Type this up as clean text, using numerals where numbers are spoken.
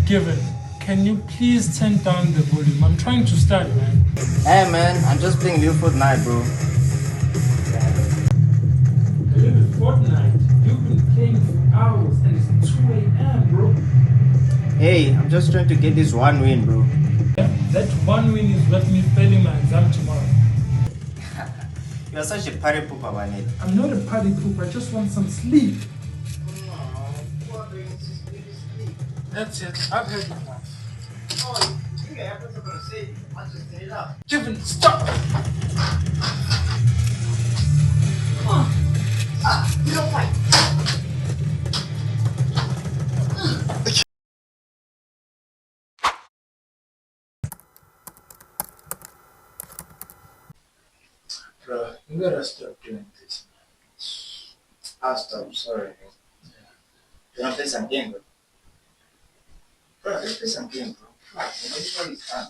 Kevin, can you please turn down the volume? I'm trying to study, man. Hey man, I'm just playing New Fortnite, bro. I live in Fortnite. You've been playing for hours and it's 2 a.m., bro. Hey, I'm just trying to get this one win, bro. Yeah, that one win is worth me failing my exam tomorrow. You're such a party pooper, Vanet. I'm not a party poop, I just want some sleep. That's it, I've had enough. Oh, you think I have something to say? I'll just turn it up. Kevin, stop! You don't fight. Bro, you gotta stop doing this, man. I'll stop, sorry. You wanna play some game, bro? Bro, let's play some game, bro. Everybody's done.